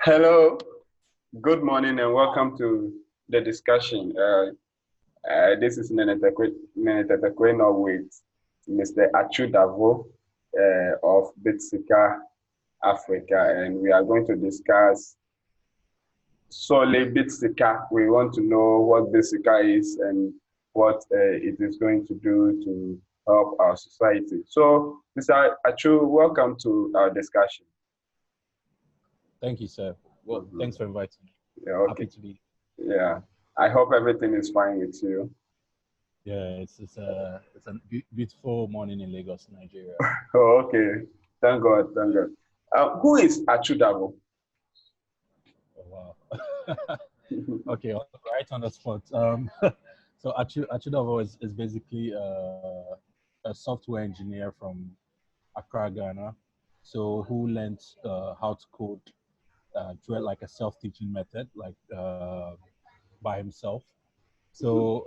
Hello, good morning, and welcome to the discussion. This is Nenetetekweno with Mr. Atsu Davoh of Bitsika, Africa, and we are going to discuss solely Bitsika. We want to know what Bitsika is and what it is going to do to help our society. So, Mr. Atsu, welcome to our discussion. Thank you, sir. Well, thanks for inviting me. Yeah, okay. Happy to be. Yeah, I hope everything is fine with you. Yeah, it's a beautiful morning in Lagos, Nigeria. Oh, okay. Thank God, thank God. Who is Atsu Davoh? Oh, wow. Okay, right on the spot. So Atsu Davoh is basically a software engineer from Accra, Ghana. So who learned how to code through like a self-teaching method, like by himself. So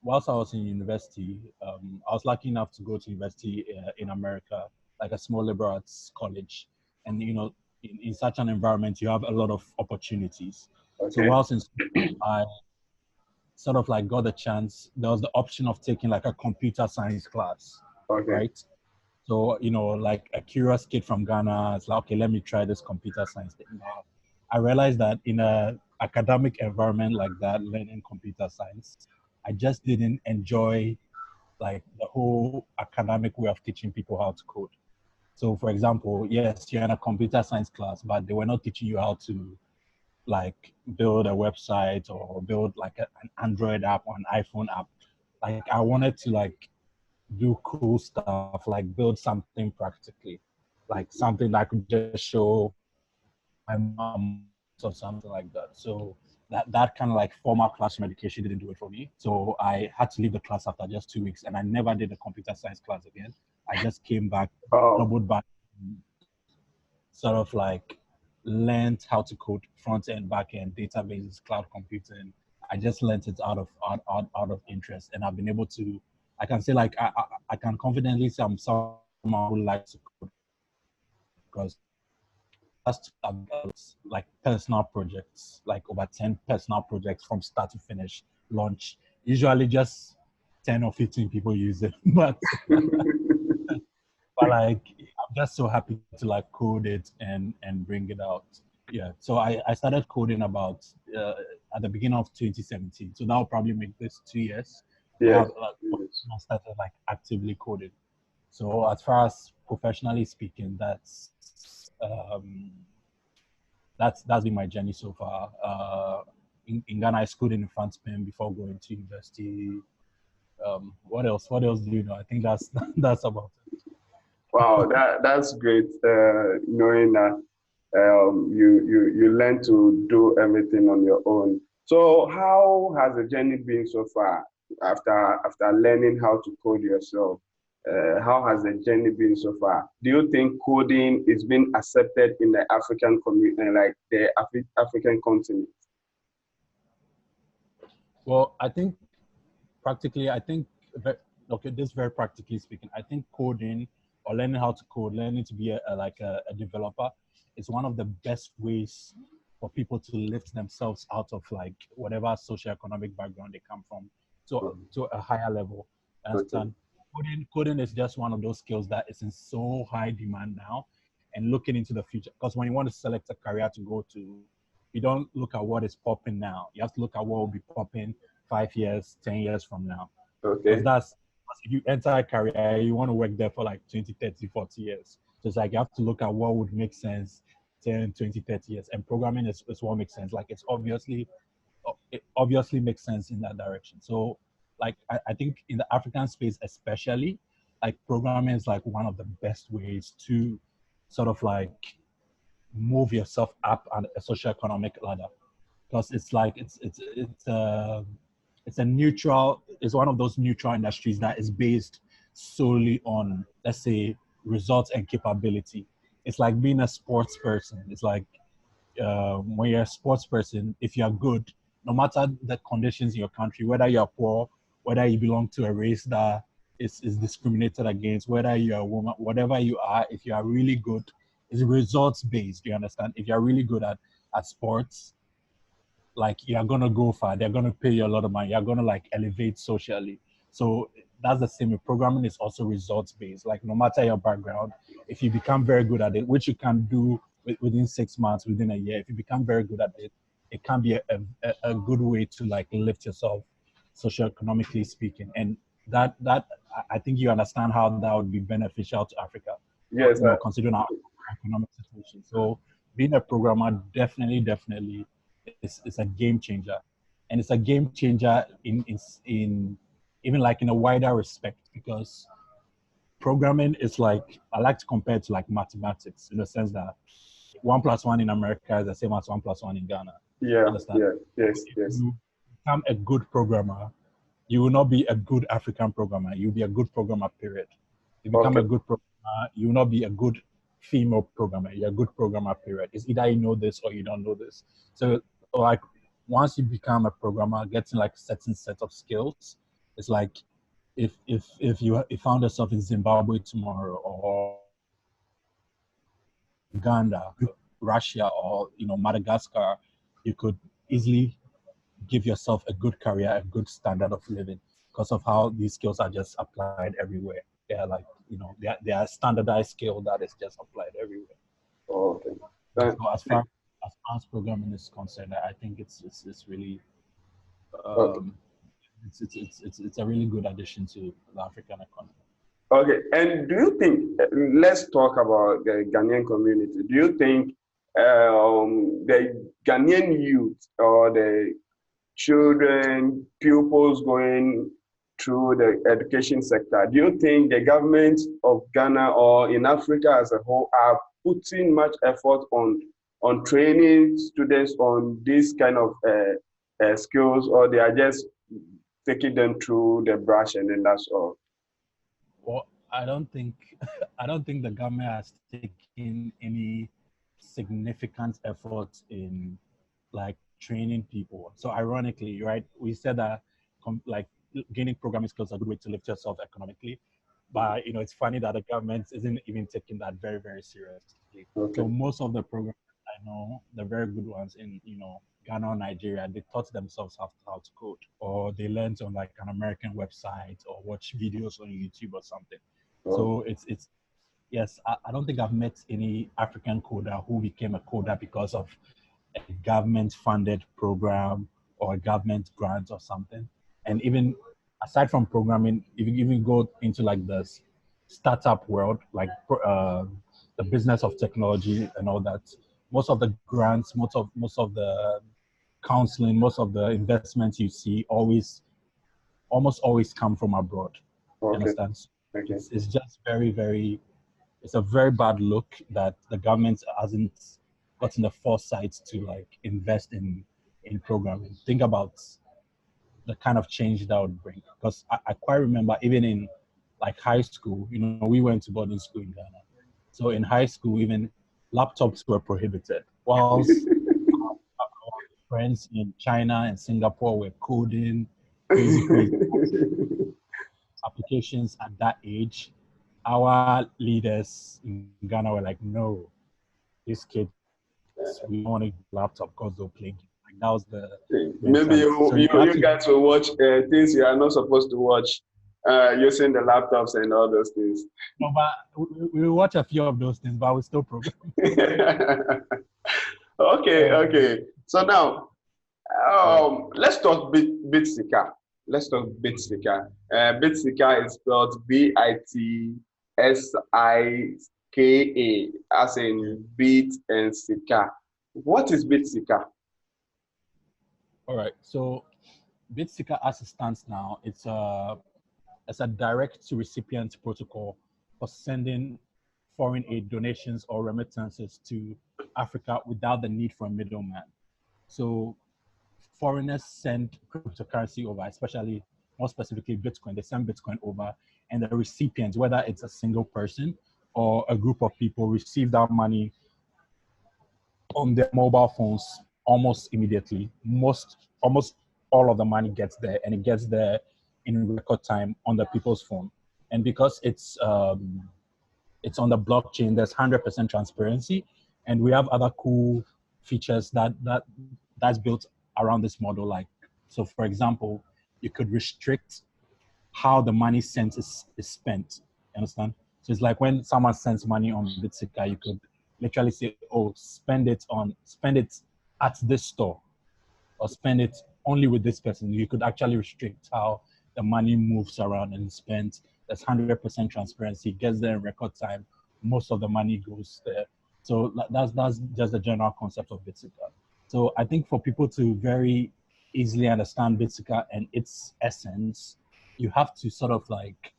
whilst I was in university, I was lucky enough to go to university in America, like a small liberal arts college. And, in such an environment, you have a lot of opportunities. Okay. So whilst in school, I sort of like got the chance, there was the option of taking like a computer science class, Okay. right? So, like a curious kid from Ghana, it's like, okay, let me try this computer science thing. I realized that in a academic environment like that, learning computer science, I just didn't enjoy like the whole academic way of teaching people how to code. So for example, yes, you're in a computer science class, but they were not teaching you how to like build a website or build like an Android app or an iPhone app. Like I wanted to like do cool stuff, like build something practically, like something that I could just show my mom or something like that. So that kind of like formal classroom education didn't do it for me. So I had to leave the class after just 2 weeks, and I never did a computer science class again. I just came back, doubled back, sort of like learned how to code front end, back end, databases, cloud computing. I just learned it out of interest, and I've been able to. I can say like I can confidently say I'm someone who likes to code because that's like personal projects, like over 10 personal projects from start to finish, launch. Usually just 10 or 15 people use it, but like I'm just so happy to like code it and bring it out. Yeah, so I started coding about at the beginning of 2017. So that will probably make this 2 years. Yeah. I started like actively coding. So as far as professionally speaking, that's been my journey so far. In Ghana, I schooled in France Spain before going to university. What else? What else do you know? I think that's that's about it. Wow, that's great. Knowing that you learn to do everything on your own. So how has the journey been so far after learning how to code yourself? How has the journey been so far? Do you think coding is being accepted in the African community, like the African continent? Well, I think practically, okay, this very practically speaking, I think coding or learning how to code, learning to be a developer is one of the best ways for people to lift themselves out of like whatever socioeconomic background they come from to a higher level. And coding is just one of those skills that is in so high demand now, and looking into the future. Because when you want to select a career to go to, you don't look at what is popping now. You have to look at what will be popping 5 years, 10 years from now. Okay. Because if you enter a career, you want to work there for like 20, 30, 40 years. So it's like you have to look at what would make sense 10, 20, 30 years. And programming is what makes sense. Like it obviously makes sense in that direction. So like I think in the African space especially, like programming is like one of the best ways to sort of like move yourself up on a socioeconomic ladder, because it's like it's a neutral, it's one of those neutral industries that is based solely on, let's say, results and capability. It's like being a sports person. It's like when you're a sports person, if you're good, no matter the conditions in your country, whether you're poor, whether you belong to a race that is discriminated against, whether you're a woman, whatever you are, if you are really good, It's results based. You understand? If you're really good at sports, like you're gonna go far. They're gonna pay you a lot of money. You're gonna like elevate socially. So that's the same. Programming is also results based. Like no matter your background, if you become very good at it, which you can do within 6 months, within a year, if you become very good at it, it can be a good way to like lift yourself, socioeconomically speaking. And that I think you understand how that would be beneficial to Africa. Yes, Considering our economic situation. So being a programmer definitely is a game changer, and it's a game changer in even like in a wider respect, because programming is like, I like to compare it to like mathematics, in the sense that 1+1 in America is the same as 1+1 in Ghana. yeah, Understand? yeah, yes, If yes. you become a good programmer, you will not be a good African programmer. You'll be a good programmer, period. You become Okay. a good programmer, you will not be a good female programmer. You're a good programmer, period. It's either you know this or you don't know this. So like once you become a programmer, getting like certain set of skills, it's like if you found yourself in Zimbabwe tomorrow, or Uganda, Russia, or Madagascar, you could easily give yourself a good career, a good standard of living, because of how these skills are just applied everywhere. They're like, they are standardized skill that is just applied everywhere. Oh, okay. So as programming is concerned, I think it's really Okay. it's a really good addition to the African economy. Okay. And do you think, let's talk about the Ghanaian community. Do you think the Ghanaian youth or the children, pupils going through the education sector, do you think the government of Ghana or in Africa as a whole are putting much effort on training students on these kind of skills, or they are just taking them through the brush and then that's all? Well, I don't think I don't think the government has taken any significant effort in like training people. So ironically, right, we said that like gaining programming skills are a good way to lift yourself economically. But it's funny that the government isn't even taking that very, very seriously. So Okay. most of the programs I know, the very good ones in Ghana or Nigeria, they taught themselves how to code, or they learned on like an American website, or watch videos on YouTube or something. Oh, So it's yes, I don't think I've met any African coder who became a coder because of a government funded program or a government grant or something. And even aside from programming, if you even go into like the startup world, like the business of technology and all that, most of the grants, most of the counseling, most of the investments you see almost always come from abroad. You okay. understand? Okay. It's just very, very, it's a very bad look that the government hasn't gotten the foresight to like invest in programming. Think about the kind of change that would bring. Because I quite remember even in like high school, we went to boarding school in Ghana. So in high school, even laptops were prohibited. Whilst our friends in China and Singapore were coding crazy applications at that age, our leaders in Ghana were like, no, these kids, we don't want to give laptop because they'll play games. Like that was the Maybe mentality. So you have you to, guys will watch things you are not supposed to watch using the laptops and all those things. but we will watch a few of those things, but we still program. Okay, okay. So now, Yeah. let's talk Bitsika. Let's talk Bitsika. Bitsika is spelled Bitsika, as in beat and sika. What is Bitsika? All right. So Bitsika, as it stands now, it's a direct to recipient protocol for sending foreign aid donations or remittances to Africa without the need for a middleman. So foreigners send cryptocurrency over, especially more specifically Bitcoin. They send Bitcoin over, and the recipient, whether it's a single person or a group of people, receive that money on their mobile phones almost immediately. Almost all of the money gets there, and it gets there in record time on the people's phone. And because it's on the blockchain. There's 100% transparency, and we have other cool features that's built around this model. Like, so for example, you could restrict how the money sent is spent. You understand? So it's like when someone sends money on Bitsika, you could literally say, "Oh, spend it at this store, or spend it only with this person." You could actually restrict how the money moves around and is spent. There's 100% transparency. It gets there in record time. Most of the money goes there. So that's just the general concept of Bitsika. So I think for people to very easily understand Bitsika and its essence, you have to sort of like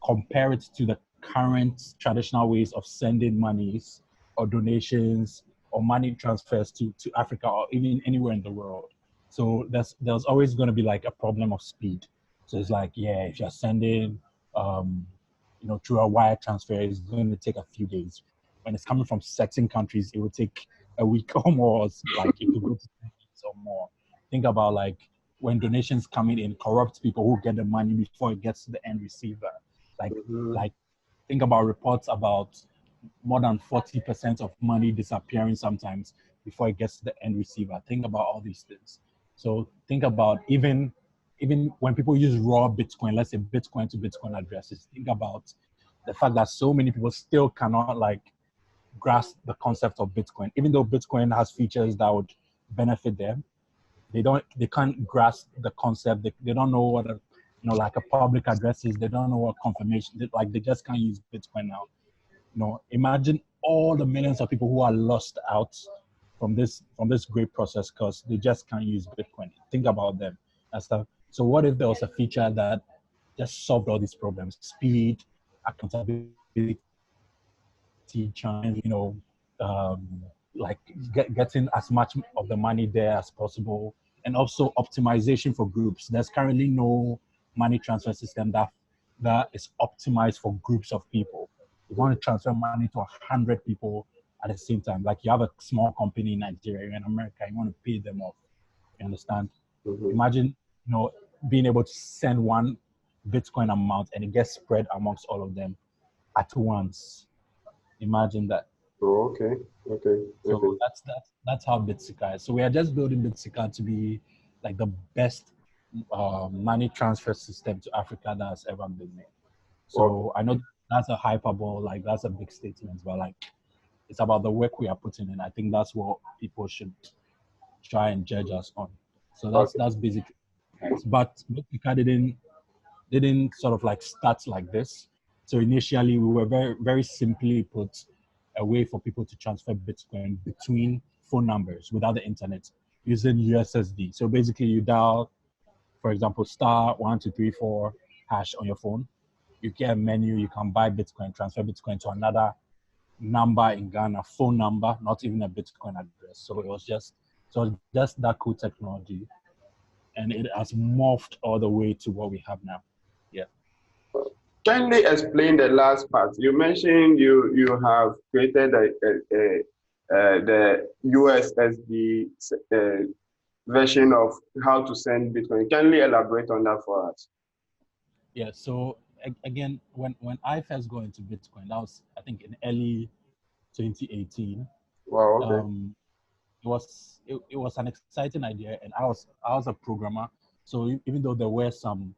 compare it to the current traditional ways of sending monies or donations or money transfers to Africa or even anywhere in the world. So there's always going to be like a problem of speed. So it's like, yeah, if you're sending, through a wire transfer, it's going to take a few days. When it's coming from certain countries, it will take a week or more. Like it could go to 2 weeks or more. Think about like when donations coming in, corrupt people who get the money before it gets to the end receiver. Like think about reports about more than 40% of money disappearing sometimes before it gets to the end receiver. Think about all these things. So think about even when people use raw Bitcoin, let's say Bitcoin to Bitcoin addresses, think about the fact that so many people still cannot like grasp the concept of Bitcoin. Even though Bitcoin has features that would benefit them, they can't grasp the concept. They don't know what like a public address is. They don't know what confirmation, they just can't use Bitcoin now. Imagine all the millions of people who are lost out from this great process because they just can't use Bitcoin. Think about them and stuff. So what if there was a feature that just solved all these problems? Speed, accountability, challenge, like getting as much of the money there as possible, and also optimization for groups. There's currently no money transfer system that is optimized for groups of people. You want to transfer money to 100 people at the same time. Like you have a small company in Nigeria, you're in America, you want to pay them off. You understand? Imagine, being able to send one Bitcoin amount and it gets spread amongst all of them at once. Imagine that. Oh, okay. So that's how Bitsika is. So we are just building Bitsika to be like the best money transfer system to Africa that has ever been made. So I know that's a hyperbole, like that's a big statement, but like it's about the work we are putting in. I think that's what people should try and judge us on. So that's basically. But Bitsika didn't sort of like start like this. So initially we were very, very simply put a way for people to transfer Bitcoin between phone numbers without the internet using USSD. So basically you dial, for example, *1234# on your phone. You get a menu, you can buy Bitcoin, transfer Bitcoin to another number in Ghana, phone number, not even a Bitcoin address. So it was just that cool technology. And it has morphed all the way to what we have now. Yeah. Kindly explain the last part. You mentioned you have created the USSD version of how to send Bitcoin. Kindly elaborate on that for us. Yeah. So again, when I first got into Bitcoin, that was I think in early 2018. Wow. Okay. It was an exciting idea, and I was a programmer. So even though there were some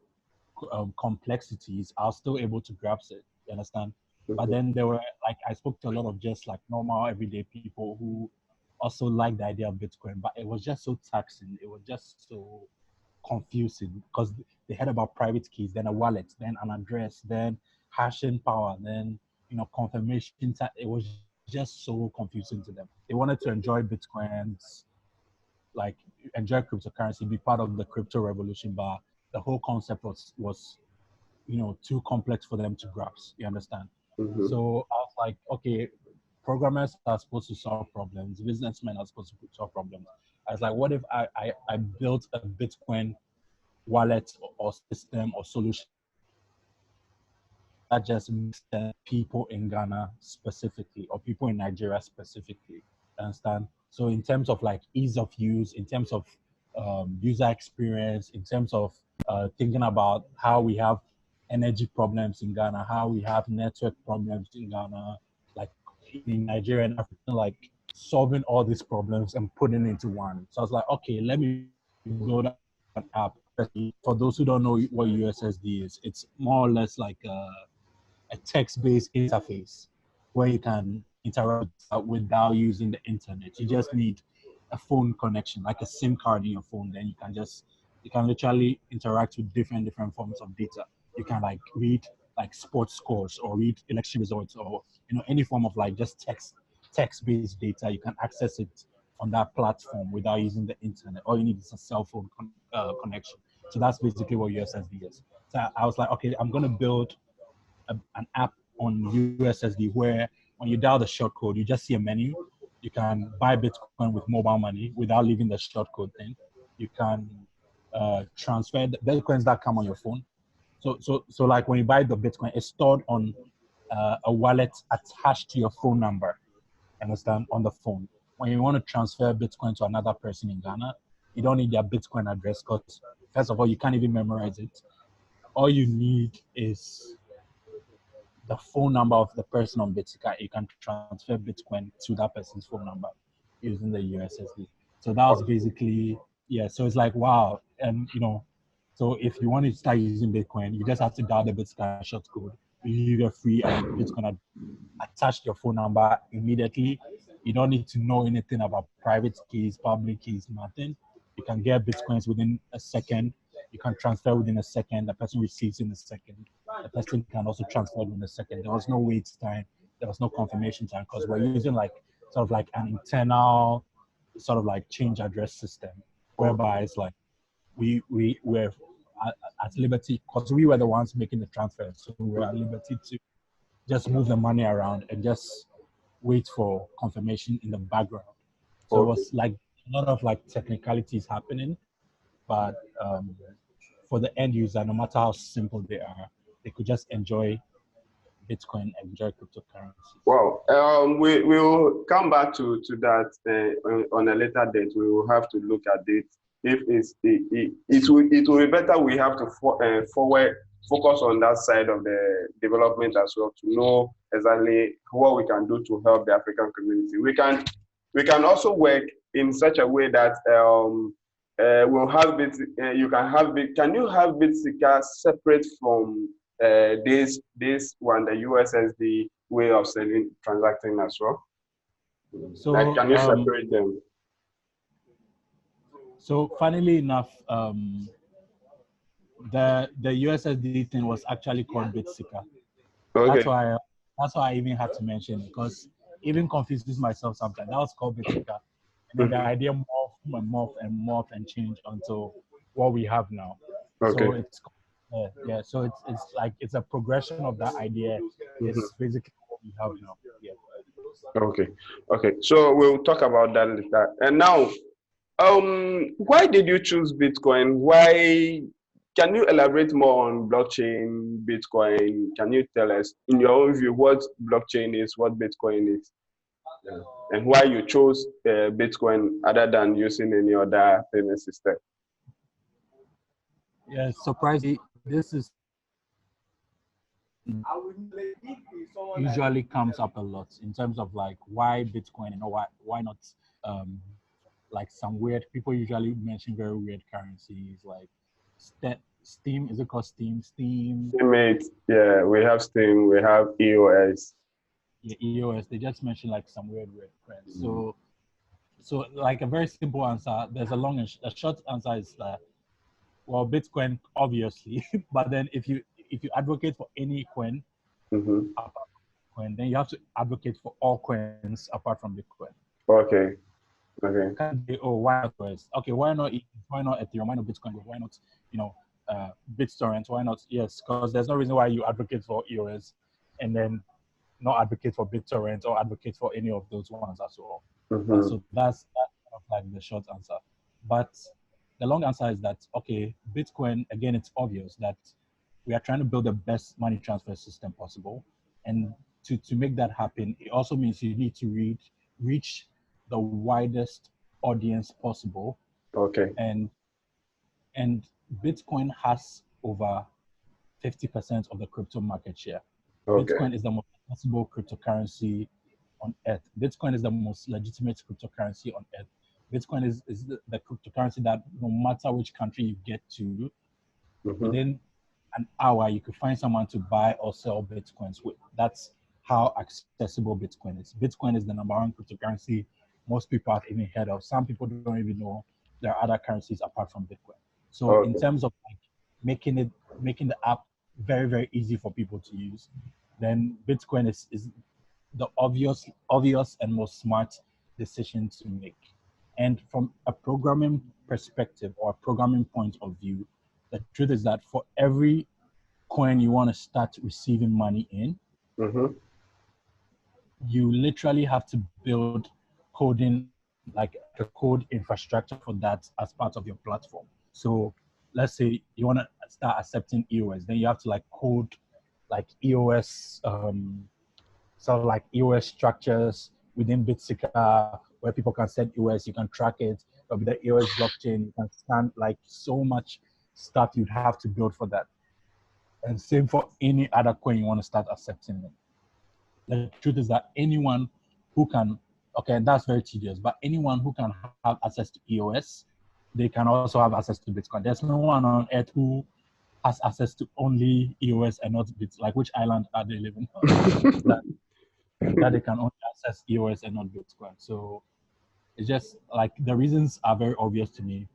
complexities, I was still able to grasp it. You understand? But then there were like I spoke to a lot of just like normal everyday people who also liked the idea of Bitcoin, but it was just so taxing. It was just so confusing because they heard about private keys, then a wallet, then an address, then hashing power, then confirmation. It was just so confusing to them. They wanted to enjoy Bitcoins, like enjoy cryptocurrency, be part of the crypto revolution, but the whole concept was too complex for them to grasp. You understand? So I was like, okay, programmers are supposed to solve problems, businessmen are supposed to solve problems. I was like, what if I built a Bitcoin wallet or system or solution that just makes people in Ghana specifically or people in Nigeria specifically? Understand? So in terms of like ease of use, in terms of user experience, in terms of thinking about how we have energy problems in Ghana, how we have network problems in Ghana, like in Nigeria and Africa, like solving all these problems and putting it into one. So I was like, okay, let me build an app. For those who don't know what USSD is, it's more or less like a text-based interface where you can interact without using the internet. You just need a phone connection, like a SIM card in your phone. Then you can literally interact with different forms of data. You can like read like sports scores or read election results or any form of like just text-based data. You can access it on that platform without using the internet. All you need is a cell phone connection. So that's basically what USSD is. So I was like, okay, I'm gonna build an app on USSD where when you dial the short code, you just see a menu. You can buy Bitcoin with mobile money without leaving the short code thing. You can transfer the Bitcoins that come on your phone. So like when you buy the Bitcoin, it's stored on a wallet attached to your phone number. Understand? On the phone. When you want to transfer Bitcoin to another person in Ghana, you don't need their Bitcoin address because first of all, you can't even memorize it. All you need is the phone number of the person on Bitsika. You can transfer Bitcoin to that person's phone number using the USSD. So that was basically, yeah. So it's like, wow. And, so if you want to start using Bitcoin, you just have to dial the Bitsika short code. You get free and Bitcoin attached to your phone number immediately. You don't need to know anything about private keys, public keys, nothing. You can get Bitcoins within a second. You can transfer within a second. The person receives in a second. The person can also transfer within a second. There was no wait time. There was no confirmation time because we're using like sort of like an internal sort of like change address system whereby it's like we're at liberty because we were the ones making the transfer. So we're at liberty to just move the money around and just wait for confirmation in the background. So it was like a lot of like technicalities happening, but for the end user, no matter how simple they are, they could just enjoy Bitcoin, enjoy cryptocurrencies. Wow. We will come back to that on a later date. We will have to look at it. If it will be better. We have to forward focus on that side of the development as well to know exactly what we can do to help the African community. We can also work in such a way that we'll have you can have can you have Bitsika separate from this one, the USSD way of transacting as well? So like, can you separate them? So funnily enough, the USSD thing was actually called Bitsika. Okay. That's why I even had to mention it because even confuses myself sometimes. That was called Bitsika. And then the idea morphed and changed until what we have now. Okay. So it's so it's like it's a progression of that idea. It's basically what we have now. Yeah. Okay. So we'll talk about that later. And now, why did you choose Bitcoin? Why? Can you elaborate more on blockchain, Bitcoin? Can you tell us, in your own view, what blockchain is, what Bitcoin is, and why you chose Bitcoin other than using any other payment system? Yeah, surprisingly, this is usually comes up a lot in terms of like why Bitcoin and why not like some weird people usually mention very weird currencies like Steam. Is it called Steam? Mate, yeah, we have Steam, we have EOS. Yeah, EOS. They just mention like some weird coins. So like a very simple answer. There's a short answer is that well, Bitcoin obviously, but then if you advocate for any coin, apart from Bitcoin, then you have to advocate for all coins apart from Bitcoin. Okay. Why not Ethereum? Okay, why not Ethereum? Why not Bitcoin? Why not BitTorrent? Why not? Yes, because there's no reason why you advocate for EOS and then not advocate for BitTorrent or advocate for any of those ones as well. So that's kind of like the short answer. But the long answer is that okay, Bitcoin again, it's obvious that we are trying to build the best money transfer system possible, and to make that happen, it also means you need to reach the widest audience possible. Okay. And Bitcoin has over 50% of the crypto market share. Okay. Bitcoin is the most accessible cryptocurrency on earth. Bitcoin is the most legitimate cryptocurrency on earth. Bitcoin is the cryptocurrency that no matter which country you get to, within an hour, you could find someone to buy or sell Bitcoins with. That's how accessible Bitcoin is. Bitcoin is the number one cryptocurrency most people have even heard of. Some people don't even know there are other currencies apart from Bitcoin. So in Okay. terms of like making the app very, very easy for people to use, then Bitcoin is the obvious and most smart decision to make. And from a programming perspective or a programming point of view, the truth is that for every coin you want to start receiving money in, you literally have to build coding, like a code infrastructure for that as part of your platform. So let's say you want to start accepting EOS, then you have to like code like EOS, sort of like EOS structures within Bitsika where people can send EOS, you can track it. There'll be the EOS blockchain, you can scan like so much stuff you'd have to build for that. And same for any other coin you want to start accepting it. The truth is that anyone who can, okay, that's very tedious, but anyone who can have access to EOS, they can also have access to Bitcoin. There's no one on earth who has access to only EOS and not Bits. Like, which island are they living on? that they can only access EOS and not Bitcoin. So it's just like the reasons are very obvious to me.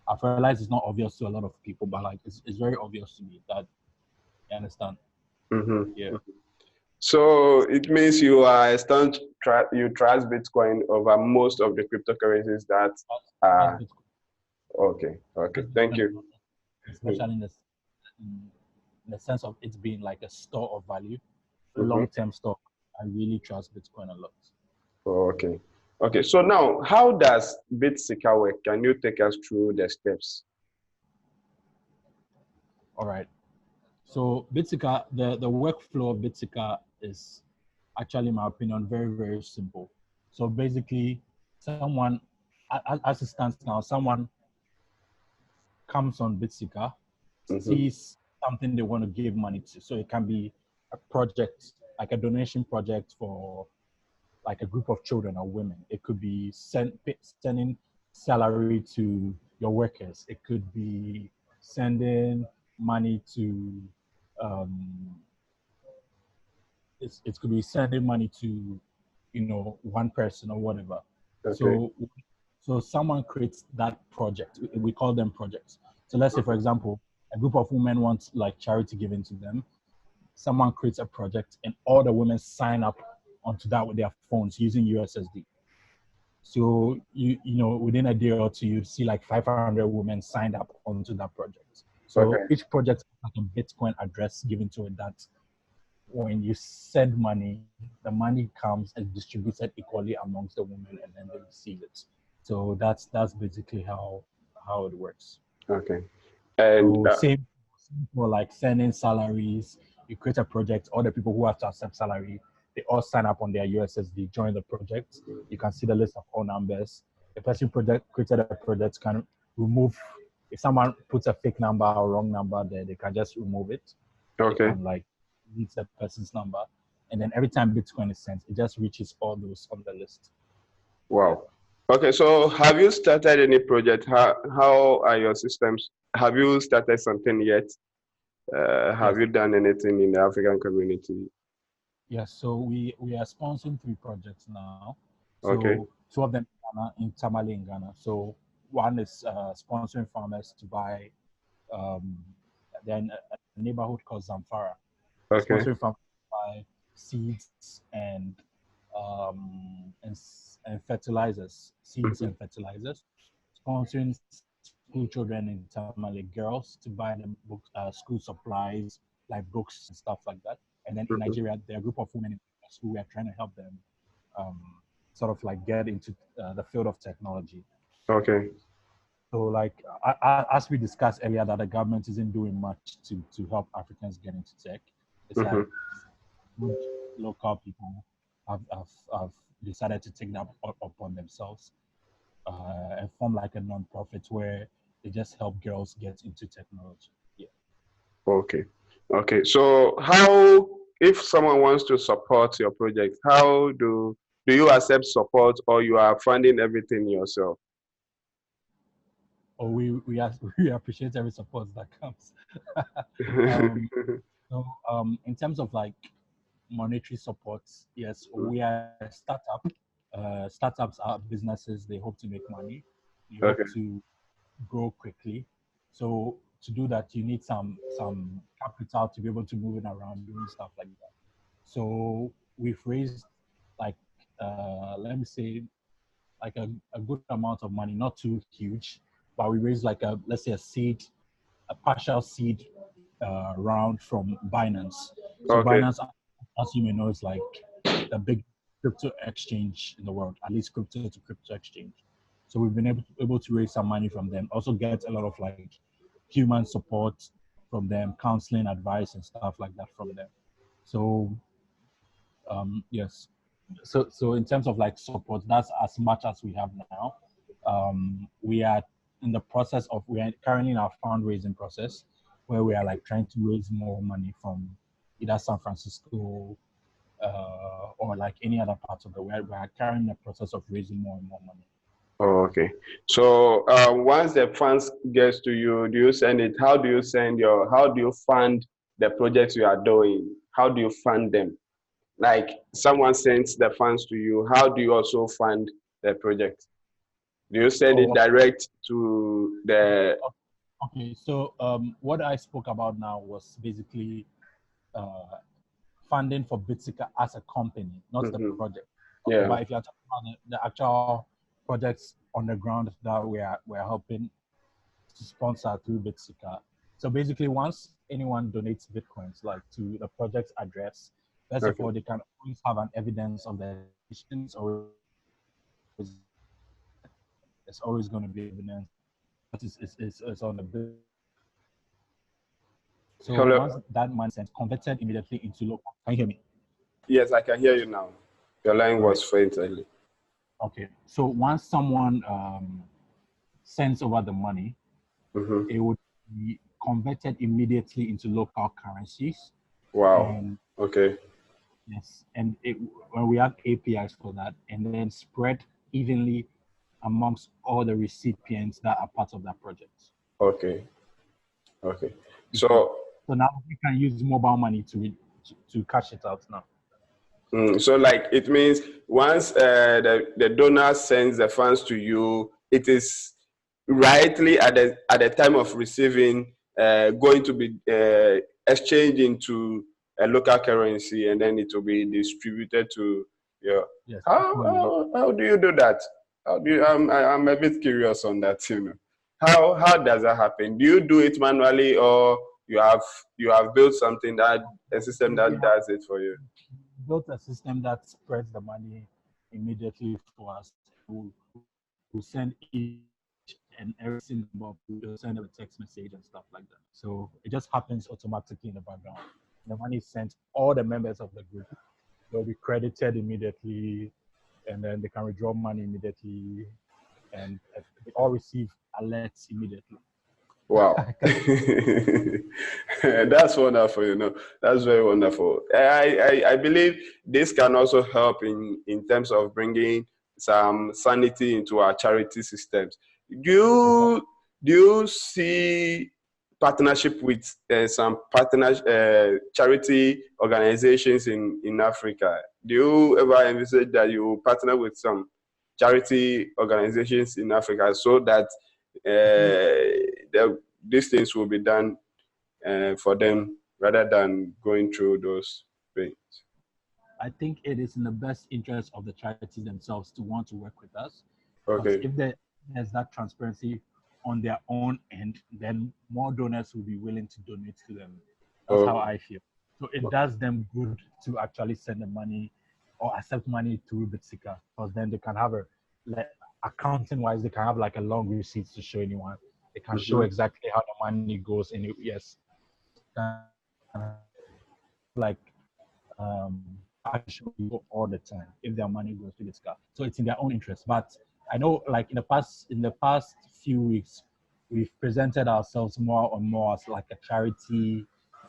I've realized it's not obvious to a lot of people, but like it's very obvious to me that you understand. Yeah. So it means you are a staunch, you trust Bitcoin over most of the cryptocurrencies that are. Okay, okay, thank you. Especially in the sense of it being like a store of value, Mm-hmm. long-term store. I really trust Bitcoin a lot. Okay, okay. So now, how does Bitsika work? Can you take us through the steps? All right. So Bitsika, the workflow of Bitsika is actually, in my opinion, very, very simple. So basically, someone, as it stands now, someone comes on Bitsika, sees something they want to give money to. So it can be a project, like a donation project for like a group of children or women. It could be sending salary to your workers. It could be sending money to it could be sending money to one person or whatever. Okay. So someone creates that project. We call them projects. So let's say, for example, a group of women wants like charity given to them. Someone creates a project and all the women sign up onto that with their phones using USSD. So within a day or two, you see like 500 women signed up onto that project. So each project has a Bitcoin address given to it that when you send money, the money comes and distributed equally amongst the women, and then they receive it. So that's basically how it works. Okay. And so same for like sending salaries. You create a project, all the people who have to accept salary, they all sign up on their USSD, join the project. You can see the list of all numbers. The person created a project can remove, if someone puts a fake number or wrong number there, they can just remove it. They can like delete the person's number. And then every time Bitcoin is sent, it just reaches all those on the list. Wow. Okay, so have you started any project? How are your systems? Have you started something yet? Have you done anything in the African community? Yes, so we are sponsoring 3 projects now. So Okay. 2 of them in Tamale in Ghana. So one is sponsoring farmers to buy then a neighborhood called Zamfara. Okay. Sponsoring farmers to buy seeds and fertilizers, and fertilizers. Sponsoring school children in Tamale, girls to buy them books, school supplies like books and stuff like that. And then in Nigeria, there are a group of women in who we are trying to help them sort of like get into the field of technology. Okay. So like as we discussed earlier, that the government isn't doing much to help Africans get into tech. It's like local people have decided to take that upon themselves and form like a non-profit where they just help girls get into technology. Yeah. Okay. Okay, so how, if someone wants to support your project, how do you accept support, or you are funding everything yourself? Or we appreciate every support that comes. um, so in terms of like monetary support, yes, we are a startup. Startups are businesses. They hope to make money. They hope Okay, to grow quickly. So to do that, you need some capital to be able to move it around, doing stuff like that. So we've raised like let me say like a good amount of money, not too huge, but we raised like a, let's say, a partial seed round from Binance. So okay, Binance, as you may know, is like the big crypto exchange in the world, at least crypto to crypto exchange. So we've been able to raise some money from them, also get a lot of like human support from them, counseling advice and stuff like that from them. So yes, so in terms of like support, that's as much as we have now. We are in the process of, we are currently in our fundraising process, where we are like trying to raise more money from either San Francisco or like any other parts of the world. We are currently in the process of raising more and more money. oh, okay. So once the funds gets to you, do you send it? How do you send your? How do you fund the projects you are doing? How do you fund them? Like someone sends the funds to you, how do you also fund the project? Do you send it Oh, direct to the? okay. So what I spoke about now was basically uh, funding for Bitsika as a company, not the Mhm. project. Okay, Yeah. but if you're talking about the actual projects on the ground that we're helping to sponsor through Bitsika. So basically, once anyone donates bitcoins like to the project's address, first of Okay. all, they can always have an evidence of the donations, or it's always going to be evidence. But it's on the bill. So once Hello. that money is converted immediately into local. Can you hear me? Yes, I can hear you now. Your line All right. was faint early. Okay. So once someone sends over the money, Mm-hmm. it would be converted immediately into local currencies. Wow. And Okay. yes, and when we have APIs for that, and then spread evenly amongst all the recipients that are part of that project. Okay. Okay. Okay. So, So now we can use mobile money to cash it out now. so like it means once the donor sends the funds to you, it is rightly at the time of receiving going to be exchanged into a local currency, and then it will be distributed to your. Yes, equally. How do you do that? How do you? I'm a bit curious on that. How does that happen? Do you do it manually, or you have built something, that a system We that have does it for you? built a system that spreads the money immediately for us. We'll send each and every single number of people, we'll send them a text message and stuff like that. So it just happens automatically in the background. The money is sent, all the members of the group, they'll be credited immediately, and then they can withdraw money immediately, and they all receive alerts immediately. Wow. That's wonderful, That's very wonderful. I believe this can also help in terms of bringing some sanity into our charity systems. Do Exactly. you, do you see partnership with some charity organizations in Africa? Do you ever envisage that you partner with some charity organizations in Africa, so that I think these things will be done for them, rather than going through those things? I think it is in the best interest of the charities themselves to want to work with us, because Okay. if there's that transparency on their own end, then more donors will be willing to donate to them. That's how Okay. I feel. So it does them good to actually send the money or accept money through Bitsika, because then they can have like, accounting wise, they can have like a long receipt to show anyone. They can show Mm-hmm. exactly how the money goes, and yes, like actually all the time if their money goes to this guy. So it's in their own interest. But I know like in the past few weeks, we've presented ourselves more and more as like a charity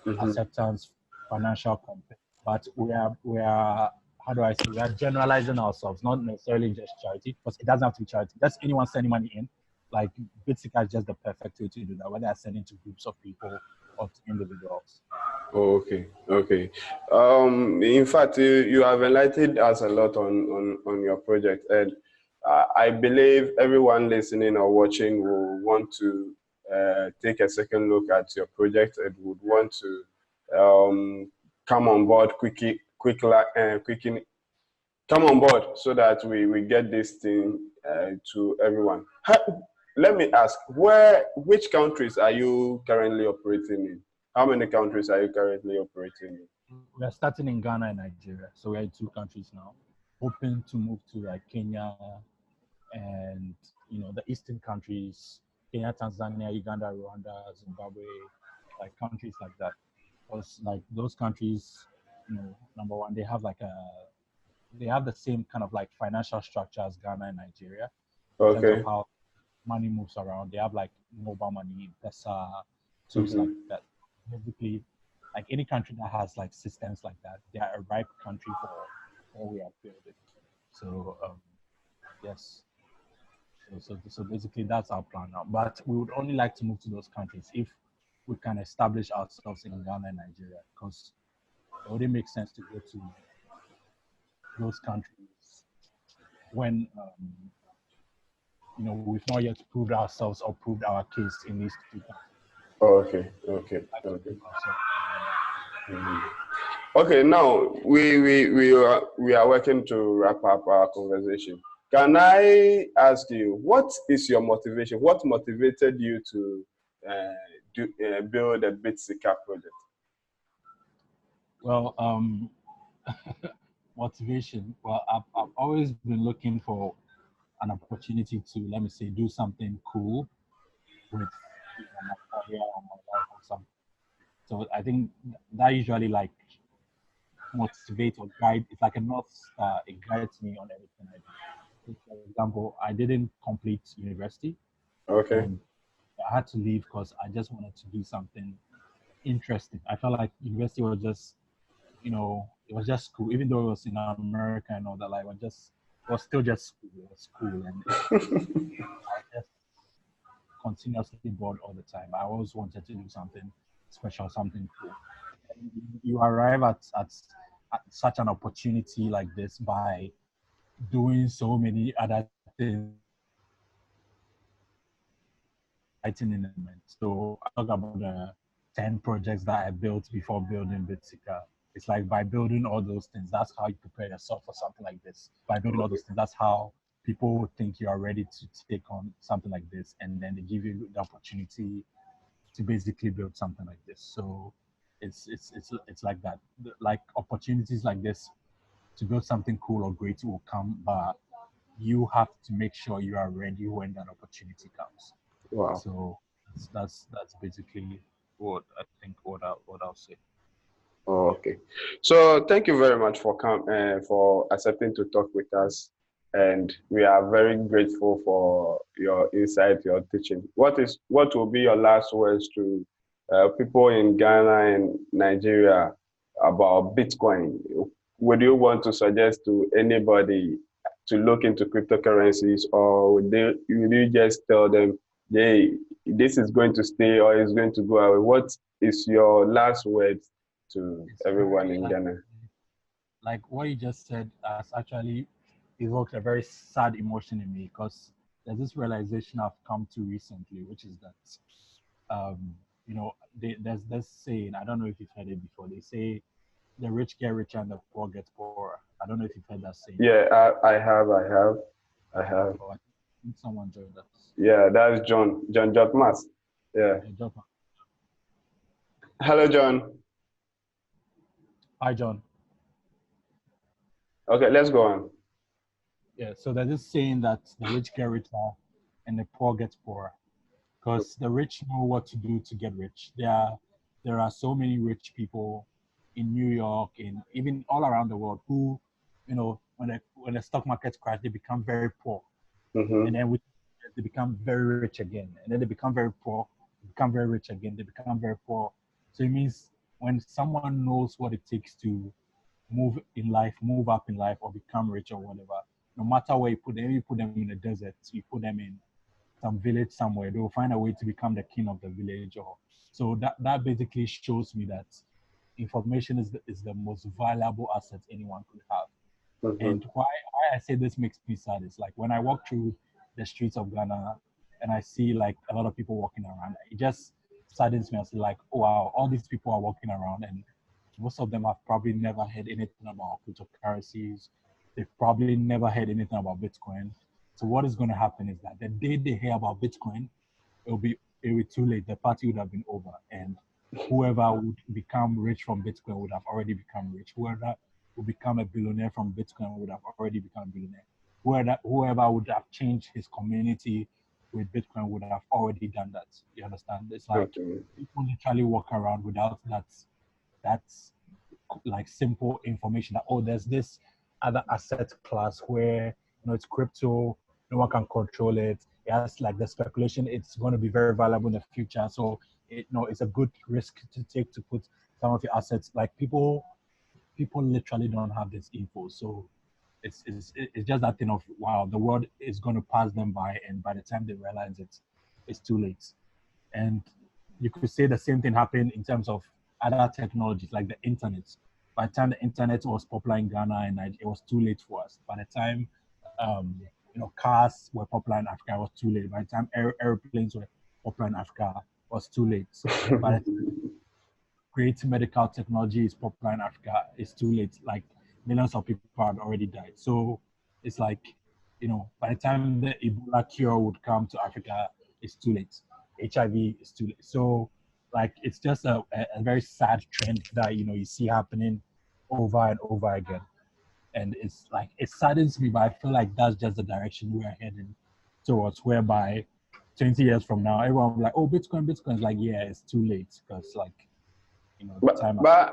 acceptance, financial competence. But we are how do I say, we are generalizing ourselves, not necessarily just charity, because it doesn't have to be charity. That's anyone sending money in. Like Bitsika is just the perfect way to do that, whether they're sending to groups of people or to individuals. Oh, okay, okay. In fact, you have enlightened us a lot on your project, and I believe everyone listening or watching will want to take a second look at your project and would want to come on board quickly, come on board so that we get this thing to everyone. Let me ask, which countries are you currently operating in? How many countries are you currently operating in? We're starting in Ghana and Nigeria, so we're in 2 countries now. Hoping to move to like Kenya and the eastern countries, Kenya, Tanzania, Uganda, Rwanda, Zimbabwe, like countries like that. Because like those countries, number one, they have the same kind of like financial structure as Ghana and Nigeria in terms of Okay. how money moves around. They have like mobile money, PESA, tools like that. Basically, like any country that has like systems like that, they are a ripe country for what we are building. So yes. So basically that's our plan now. But we would only like to move to those countries if we can establish ourselves in Ghana and Nigeria, because it wouldn't make sense to go to those countries when we've not yet proved ourselves or proved our case in these 2 countries. Okay. Okay, now we are working to wrap up our conversation. Can I ask you, what is your motivation? What motivated you to build a Bitsika project? Well, motivation. Well, I've always been looking for an opportunity to, let me say, do something cool with my career or my life or something. So I think that usually like motivate or guide. It's like a north star. It guides me on everything I do. So for example, I didn't complete university, Okay. and I had to leave because I just wanted to do something interesting. I felt like university was just, it was just school, even though it was in America and all that. Like, it was still just school. It was school, and I was just continuously bored all the time. I always wanted to do something special, something cool. And you arrive at such an opportunity like this by doing so many other things in the moment. So I talk about the 10 projects that I built before building Bitsika. It's like by building all those things, that's how you prepare yourself for something like this. By building all those things, that's how people think you are ready to take on something like this, and then they give you the opportunity to basically build something like this. So it's like that. Like opportunities like this to build something cool or great will come, but you have to make sure you are ready when that opportunity comes. Wow. So that's basically what I think what I'll say. Oh, okay. So thank you very much for accepting to talk with us, and we are very grateful for your insight, your teaching. What will be your last words to people in Ghana and Nigeria about Bitcoin? Would you want to suggest to anybody to look into cryptocurrencies, or would you just tell them, hey, this is going to stay or it's going to go away? What is your last words to everyone in Ghana? Like what you just said has actually evoked a very sad emotion in me, because there's this realization I've come to recently, which is that there's this saying, I don't know if you've heard it before. They say the rich get richer and the poor get poorer. I don't know if you've heard that saying. Yeah, I have. Oh, I think someone joined us. Yeah, that's John Jotmas. Yeah. Hello, John. Hi, John. Okay, let's go on. Yeah, so there's this saying that the rich get richer and the poor get poorer, because the rich know what to do to get rich. There are so many rich people in New York and even all around the world who, when the stock market crash, they become very poor, and then they become very rich again, and then they become very poor, become very rich again, they become very poor. So it means when someone knows what it takes to move in life, move up in life, or become rich or whatever, no matter where you put them in a desert, you put them in some village somewhere, they will find a way to become the king of the village. Or so that basically shows me that information is the most valuable asset anyone could have. And why I say this makes me sad is like when I walk through the streets of Ghana and I see like a lot of people walking around, it just saddens me. I say like, oh, wow, all these people are walking around and most of them have probably never heard anything about cryptocurrencies. They've probably never heard anything about Bitcoin. So what is going to happen is that the day they hear about Bitcoin, it'll be too late. The party would have been over, and whoever would become rich from Bitcoin would have already become rich. Whoever would become a billionaire from Bitcoin would have already become a billionaire. Whoever would have changed his community with Bitcoin would have already done that. You understand? It's like people literally walk around without that's like simple information that, oh, there's this other asset class where it's crypto, no one can control it. It has like the speculation it's going to be very valuable in the future, so it's a good risk to take to put some of your assets. Like people literally don't have this info, so it's just that thing of, wow, the world is going to pass them by, and by the time they realize it's too late. And you could say the same thing happened in terms of other technologies like the internet. By the time the internet was popular in Ghana, and it was too late for us. By the time cars were popular in Africa, it was too late. By the time airplanes were popular in Africa, it was too late. By the time great medical technology is popular in Africa, it's too late. Like millions of people had already died. So it's like, by the time the Ebola cure would come to Africa, it's too late. HIV is too late. So like it's just a very sad trend that you see happening over and over again. And it's like it saddens me, but I feel like that's just the direction we're heading towards, whereby 20 years from now, everyone will be like, oh, Bitcoin is like, yeah, it's too late because like But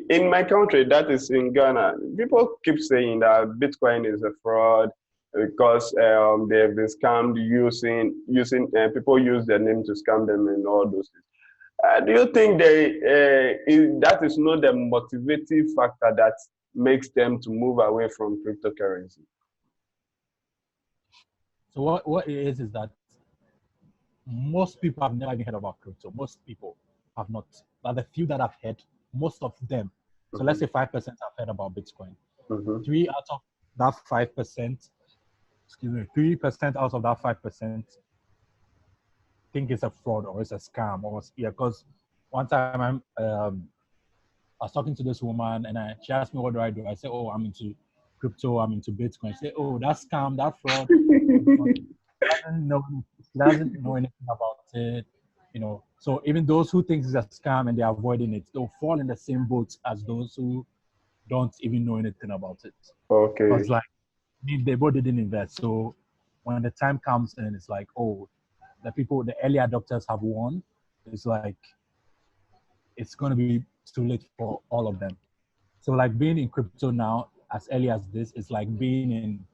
in my country, that is in Ghana, people keep saying that Bitcoin is a fraud because they have been scammed using people use their name to scam them and all those things. Do you think that is not the motivating factor that makes them to move away from cryptocurrency? So what it is that most people have never even heard about crypto. Most people have not. But the few that I've heard, most of them. So let's say 5% have heard about Bitcoin. 3 out of that 5%, 3% out of that 5% think it's a fraud or it's a scam or because one time I was talking to this woman and she asked me, what do I do? I said, oh, I'm into crypto, I'm into Bitcoin. She said, oh, that scam, that fraud. Doesn't know anything about it, So even those who think it's a scam and they're avoiding it, they'll fall in the same boat as those who don't even know anything about it. Okay. Because like they both didn't invest. So when the time comes and it's like, oh, the early adopters have won, it's like it's gonna be too late for all of them. So like being in crypto now as early as this is like being in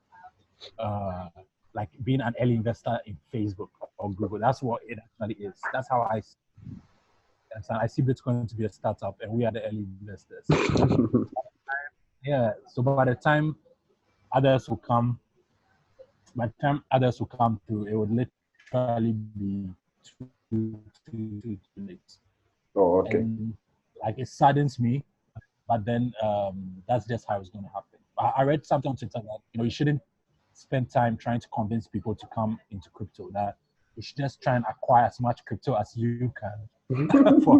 like being an early investor in Facebook or Google. That's what it actually is. That's how I see Bitcoin to be a startup, and we are the early investors. Yeah. So by the time others will come through, it would literally be too late. Oh, okay. And like it saddens me, but then that's just how it's going to happen. I read something on Twitter that you shouldn't spend time trying to convince people to come into crypto. That you should just try and acquire as much crypto as you can for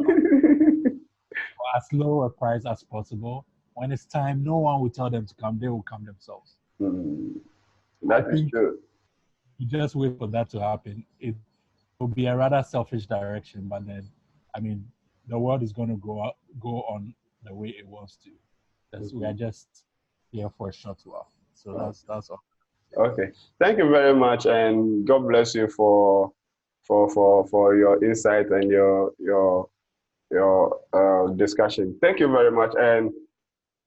as low a price as possible. When it's time, no one will tell them to come; they will come themselves. That is true. You just wait for that to happen. It will be a rather selfish direction, but then, I mean, the world is going to go on the way it wants to. Because we are just here for a short while. So that's all. Okay, thank you very much, and God bless you for your insight and your discussion. Thank you very much, and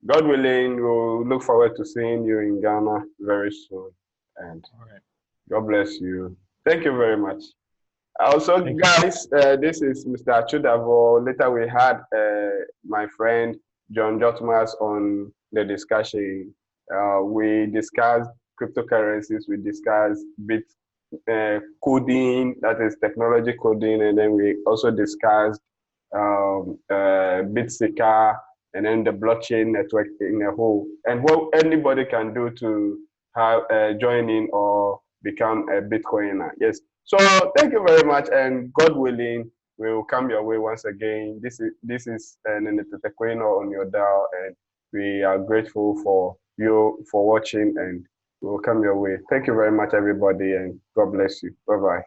God willing, we'll look forward to seeing you in Ghana very soon. And God bless you. Thank you very much. Also, Thank you. guys, this is Mr. Atsu Davoh. Later, we had my friend John Jotmas on the discussion. We discussed cryptocurrencies, we discussed coding, that is technology coding, and then we also discussed Bitsika, and then the blockchain network in a whole, and what anybody can do to have join in or become a Bitcoiner. Yes. So thank you very much, and God willing, we will come your way once again. This is Nenete Tekweno on your dial, and we are grateful for you for watching, and we will come your way. Thank you very much, everybody, and God bless you. Bye bye.